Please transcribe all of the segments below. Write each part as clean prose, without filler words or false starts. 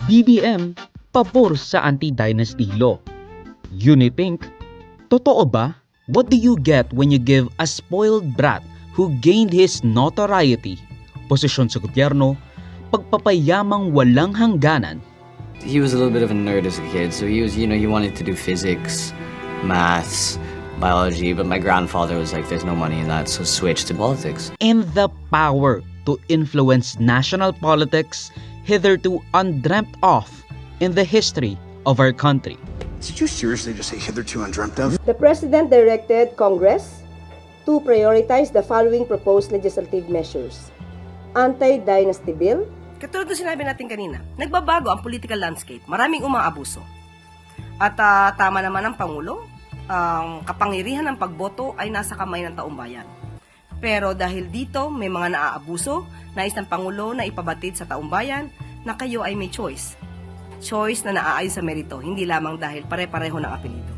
BBM, pabor sa anti-dynasty law. Unipink, totoo ba? What do you get when you give a spoiled brat who gained his notoriety, posisyon sa gobyerno, pagpapayamang walang hangganan? He was a little bit of a nerd as a kid, so he wanted to do physics, maths, biology, but my grandfather was like, there's no money in that, so switched to politics. And the power to influence national politics hitherto undreamt of in the history of our country. Did you seriously just say hitherto undreamt of? The President directed Congress to prioritize the following proposed legislative measures. Anti-dynasty bill. Katulad ng sinabi natin kanina, nagbabago ang political landscape. Maraming umaabuso. At tama naman ang Pangulo, ang kapangyarihan ng pagboto ay nasa kamay ng taong bayan. Pero dahil dito may mga naaabuso, nais ng Pangulo na ipabatid sa taong bayan na kayo ay may choice. Choice na naaayon sa merito, hindi lamang dahil pare-pareho ng apelyido.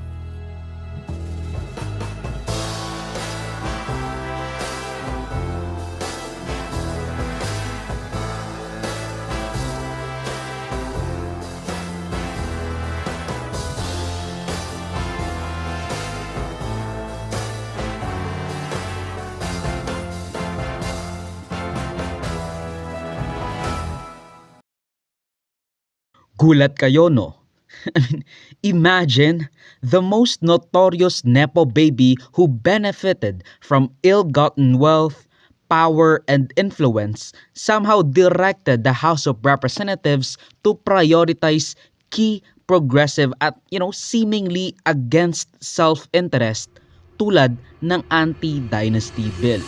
Gulat kayo, no? I mean, imagine the most notorious Nepo baby who benefited from ill-gotten wealth, power, and influence somehow directed the House of Representatives to prioritize key progressive at, seemingly against self-interest tulad ng anti-dynasty bill.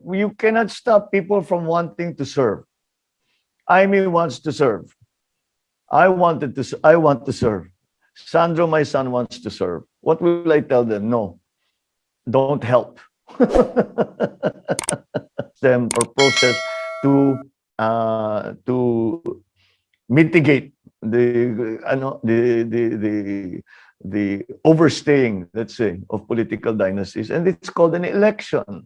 You cannot stop people from wanting to serve. Aimee wants to serve. I want to serve. Sandro, my son, wants to serve. What will I tell them? No, don't help them or process to mitigate the overstaying, let's say, of political dynasties, and it's called an election.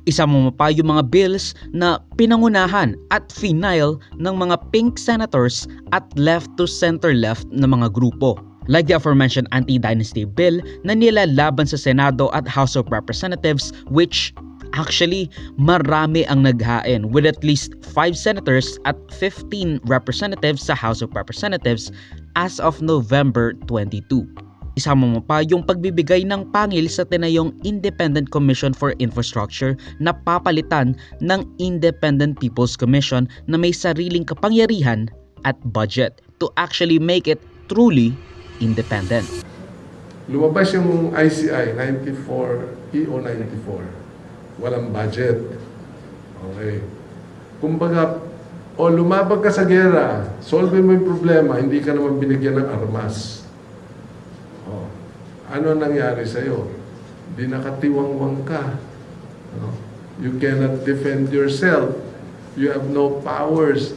Isa mo pa yung mga bills na pinangunahan at final ng mga pink senators at left to center left na mga grupo. Like the aforementioned anti-dynasty bill na nilalaban sa Senado at House of Representatives, which actually marami ang naghain with at least 5 senators at 15 representatives sa House of Representatives as of November 22. Isama mo pa yung pagbibigay ng pangil sa tinayong Independent Commission for Infrastructure na papalitan ng Independent People's Commission na may sariling kapangyarihan at budget to actually make it truly independent. Lumabas yung ICI 94, EO 94. Walang budget. Okay. Kumbaga, lumabag ka sa gera, solve mo yung problema, hindi ka naman binigyan ng armas. Ano nangyari sa'yo? Di nakatiwangwang ka. You cannot defend yourself. You have no powers.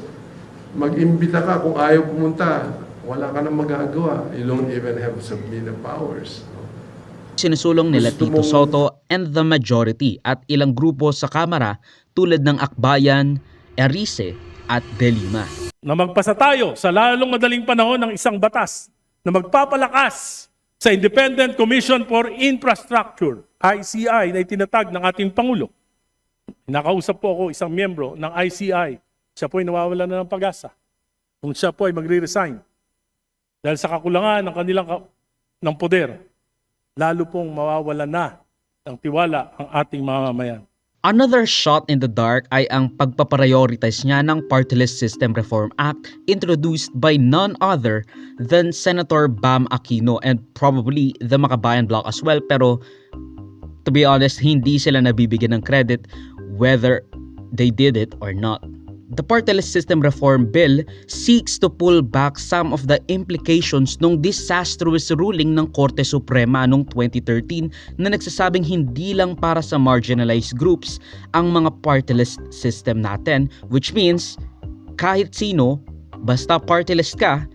Mag-imbita ka kung ayaw pumunta. Wala ka nang magagawa. You don't even have subpoena powers. Sinusulong nila Tito Soto and the majority at ilang grupo sa Kamara tulad ng Akbayan, Erice at De Lima. Na magpasa tayo sa lalong madaling panahon ng isang batas na magpapalakas sa Independent Commission for Infrastructure, ICI, na itinatag ng ating Pangulo. Nakausap po ako isang miyembro ng ICI. Siya po ay nawawala na ng pag-asa. Kung siya po ay magre-resign dahil sa kakulangan ng kanilang ng poder, lalo pong mawawala na ng tiwala ang ating mga mamamayan. Another shot in the dark ay ang pagpaprioritize niya ng Party List System Reform Act introduced by none other than Senator Bam Aquino and probably the Makabayan Bloc as well, pero to be honest, hindi sila nabibigyan ng credit whether they did it or not. The Party List System Reform Bill seeks to pull back some of the implications ng disastrous ruling ng Korte Suprema noong 2013 na nagsasabing hindi lang para sa marginalized groups ang mga party list system natin, which means kahit sino, basta party list ka,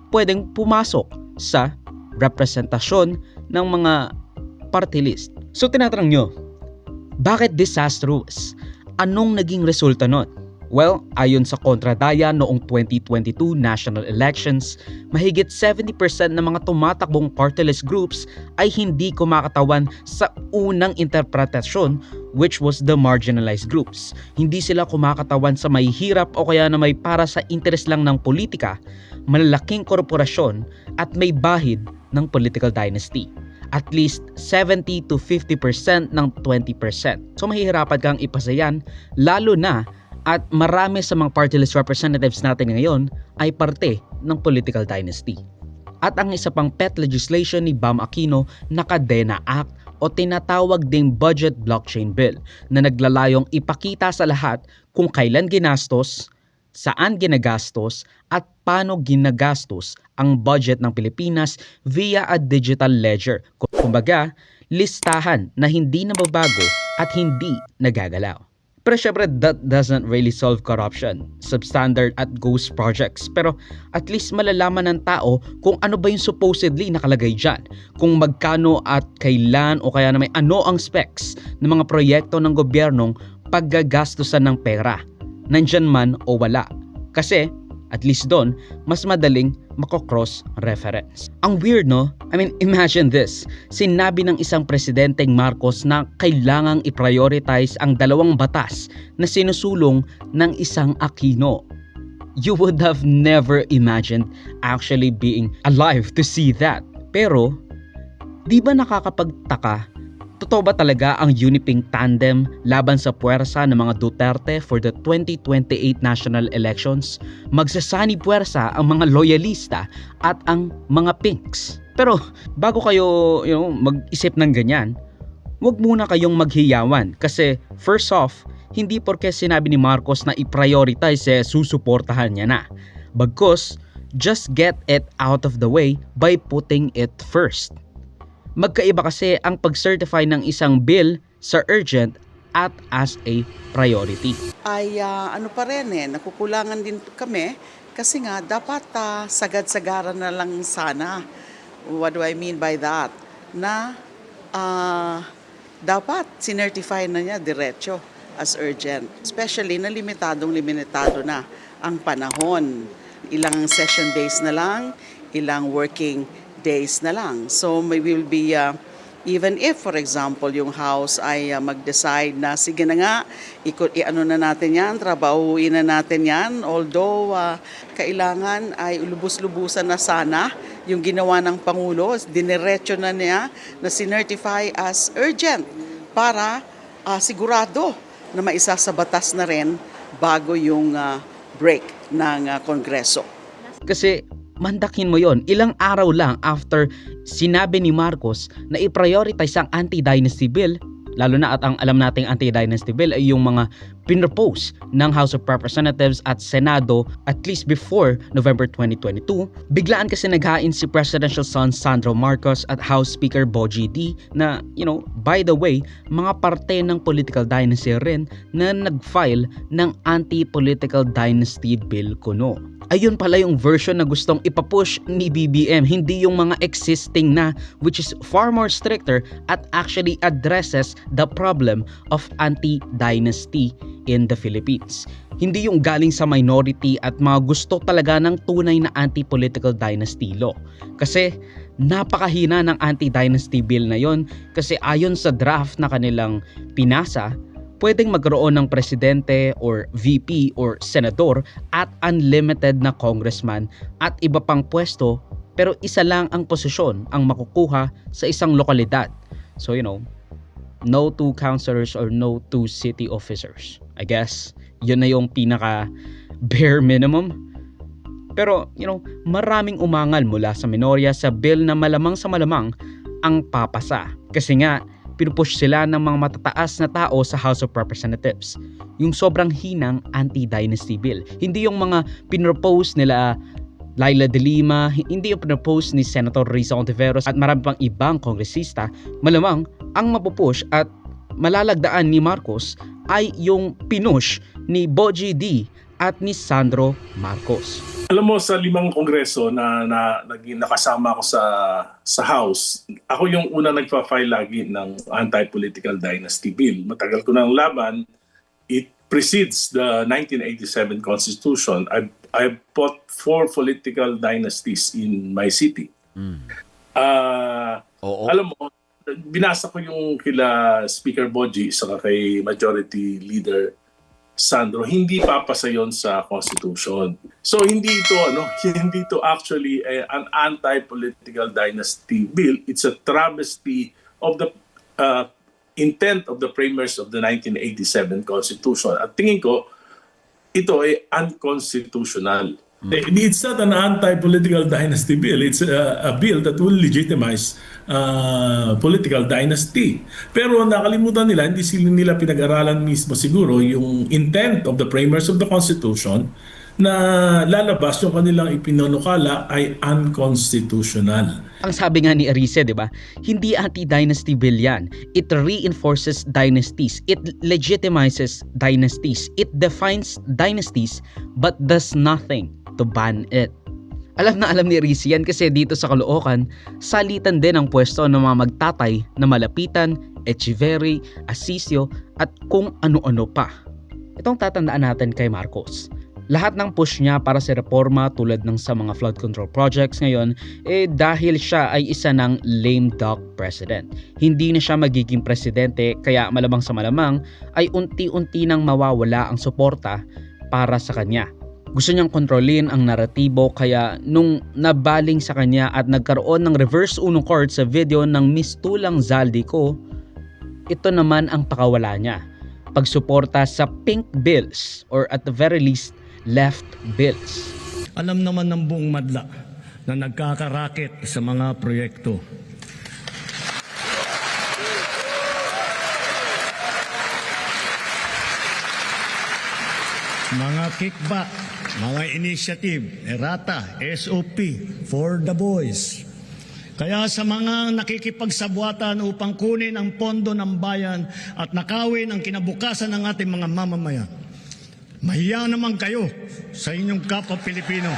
pwedeng pumasok sa representasyon ng mga party list. So tinatanong nyo, bakit disastrous? Anong naging resulta nun? Well, ayon sa kontradaya noong 2022 national elections, mahigit 70% ng mga tumatakbong party-list groups ay hindi kumakatawan sa unang interpretasyon, which was the marginalized groups. Hindi sila kumakatawan sa may hirap o kaya na may para sa interes lang ng politika, malalaking korporasyon at may bahid ng political dynasty. At least 70 to 50% ng 20%. So mahihirapan kang ipasa yan, lalo na at marami sa mga party list representatives natin ngayon ay parte ng political dynasty. At ang isa pang pet legislation ni Bam Aquino na Kadena Act o tinatawag ding Budget Blockchain Bill na naglalayong ipakita sa lahat kung kailan ginastos, saan ginagastos at paano ginagastos ang budget ng Pilipinas via a digital ledger. Kumbaga, listahan na hindi nababago at hindi nagagalaw. Pero syempre, that doesn't really solve corruption, substandard at ghost projects. Pero at least malalaman ng tao kung ano ba yung supposedly nakalagay dyan. Kung magkano at kailan o kaya na may ano ang specs ng mga proyekto ng gobyernong paggagastusan ng pera. Nandyan man o wala. Kasi, at least doon, mas madaling mako-cross reference. Ang weird, no? I mean, imagine this. Sinabi ng isang presidenteng Marcos na kailangang i-prioritize ang dalawang batas na sinusulong ng isang Aquino. You would have never imagined actually being alive to see that. Pero, di ba nakakapagtaka? Totoo ba talaga ang Uniping tandem laban sa puwersa ng mga Duterte for the 2028 national elections? Magsasani puwersa ang mga loyalista at ang mga pinks. Pero bago kayo mag-isip ng ganyan, huwag muna kayong maghiyawan kasi first off, hindi porke sinabi ni Marcos na i-prioritize susuportahan niya na. Bagkus, just get it out of the way by putting it first. Magkaiba kasi ang pag-certify ng isang bill sa urgent at as a priority. Ay ano pa rin nakukulangan din kami kasi nga dapat sagad-sagaran na lang sana. What do I mean by that? Na dapat sinertify na niya diretso as urgent. Especially na limitado na ang panahon. Ilang session days na lang, ilang working days na lang. So we will be, even if for example yung House ay mag-decide na sige na nga, i-ano na natin yan, trabahuin na natin yan, although kailangan ay lubos-lubusan na sana yung ginawa ng Pangulo, diniretso na niya na sinertify as urgent para sigurado na maisa sa batas na rin bago yung break ng Kongreso. Kasi mandakin mo yon, ilang araw lang after sinabi ni Marcos na i-prioritize ang anti-dynasty bill, lalo na at ang alam nating anti-dynasty bill ay yung mga pinropose ng House of Representatives at Senado at least before November 2022. Biglaan kasi naghain si presidential son Sandro Marcos at House Speaker Bogie D na, by the way, mga parte ng political dynasty rin na nag-file ng anti-political dynasty bill kuno. Ayun pala yung version na gustong ipapush ni BBM, hindi yung mga existing na, which is far more stricter at actually addresses the problem of anti-dynasty in the Philippines. Hindi yung galing sa minority at mga gusto talaga ng tunay na anti-political dynasty law. Kasi napakahina ng anti-dynasty bill na yon kasi ayon sa draft na kanilang pinasa, pwedeng magkaroon ng presidente or VP or senador at unlimited na congressman at iba pang pwesto, pero isa lang ang posisyon ang makukuha sa isang lokalidad. So no two councilors or no two city officers. I guess yun na yung pinaka bare minimum. Pero maraming umangal mula sa minorya sa bill na malamang sa malamang ang papasa. Kasi nga pinupush sila ng mga matataas na tao sa House of Representatives. Yung sobrang hinang anti-dynasty bill. Hindi yung mga pinropose nila Laila de Lima, hindi yung pinropose ni Senator Risa Ontiveros at marami pang ibang kongresista. Malamang ang mapupush at malalagdaan ni Marcos ay yung pinush ni Bogie D at ni Sandro Marcos. Alam mo, sa 5 kongreso na nakasama ko sa House, ako yung una nagpa-file lagi ng anti-political dynasty bill. Matagal ko nang laban. It precedes the 1987 Constitution, I fought 4 political dynasties in my city. Alam mo, binasa ko yung kila Speaker Boji saka kay Majority Leader Sandro, hindi papasa yon sa Constitution. So hindi ito actually an anti-political dynasty bill. It's a travesty of the intent of the framers of the 1987 Constitution. At tingin ko, ito ay unconstitutional. It's not an anti-political dynasty bill. It's a bill that will legitimize political dynasty. Pero nakalimutan nila, hindi nila pinag-aralan mismo siguro yung intent of the framers of the Constitution na lalabas yung kanilang ipinanukala ay unconstitutional. Ang sabi nga ni Arice, di ba? Hindi anti-dynasty bill yan. It reinforces dynasties. It legitimizes dynasties. It defines dynasties but does nothing to ban it. Alam na alam ni Arice yan kasi dito sa Caloocan, salitan din ang pwesto ng mga magtatay na Malapitan, Echeverry, Asisio at kung ano-ano pa. Itong tatandaan natin kay Marcos. Lahat ng push niya para sa reforma tulad ng sa mga flood control projects ngayon dahil siya ay isa ng lame duck president. Hindi na siya magiging presidente kaya malamang sa malamang ay unti-unti nang mawawala ang suporta para sa kanya. Gusto niyang kontrolin ang naratibo kaya nung nabaling sa kanya at nagkaroon ng reverse uno court sa video ng Mistulang Zaldico, ito naman ang pakawala niya. Pagsuporta sa pink bills or at the very least left bills. Alam naman ng buong madla na nagkakaraket sa mga proyekto. Mga kickback, mga initiative, errata, SOP, for the boys. Kaya sa mga nakikipagsabwatan upang kunin ang pondo ng bayan at nakawin ang kinabukasan ng ating mga mamamayan, mahiya naman kayo sa inyong kapwa Pilipino.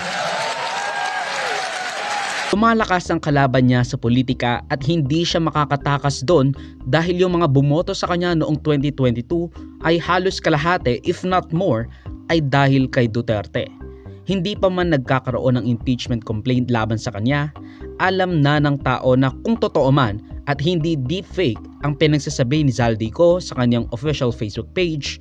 Lumalakas ang kalaban niya sa politika at hindi siya makakatakas doon dahil yung mga bumoto sa kanya noong 2022 ay halos kalahati if not more ay dahil kay Duterte. Hindi pa man nagkakaroon ng impeachment complaint laban sa kanya, alam na ng tao na kung totoo man at hindi deepfake ang pinagsasabi ni Zaldico sa kanyang official Facebook page,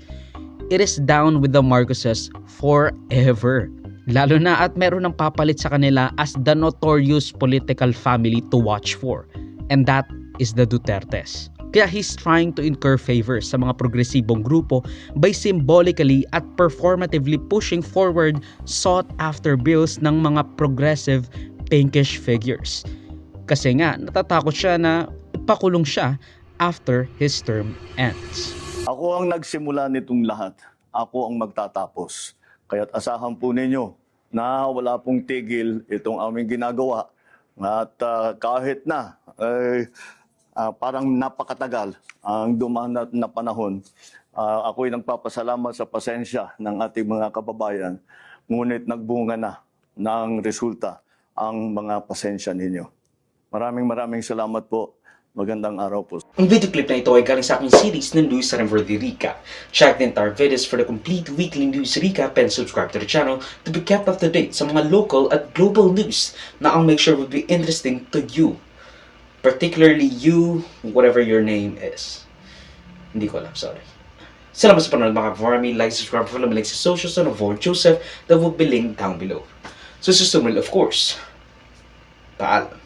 it is down with the Marcoses forever. Lalo na at meron ng papalit sa kanila as the notorious political family to watch for. And that is the Dutertes. Kaya he's trying to incur favors sa mga progresibong grupo by symbolically at performatively pushing forward sought-after bills ng mga progressive pinkish figures. Kasi nga, natatakot siya na ipakulong siya after his term ends. Ako ang nagsimula nitong lahat. Ako ang magtatapos. Kaya't asahan po ninyo na wala pong tigil itong aming ginagawa. At kahit na parang napakatagal ang dumaan na panahon, ako'y nagpapasalamat sa pasensya ng ating mga kababayan. Ngunit nagbunga na ng resulta ang mga pasensya ninyo. Maraming salamat po. Magandang araw po. Ang video clip na ito ay galing sa aking series ng News Remember the Rica. Check the entire videos for the complete weekly news recap and subscribe to the channel to be kept up to date sa mga local at global news na I'll make sure will be interesting to you. Particularly you, whatever your name is. Hindi ko alam, sorry. Salamat sa panonood mga kaparami. Like, subscribe, follow me like sa socials and avoid Joseph that will be linked down below. So, susunod of course. Paalam.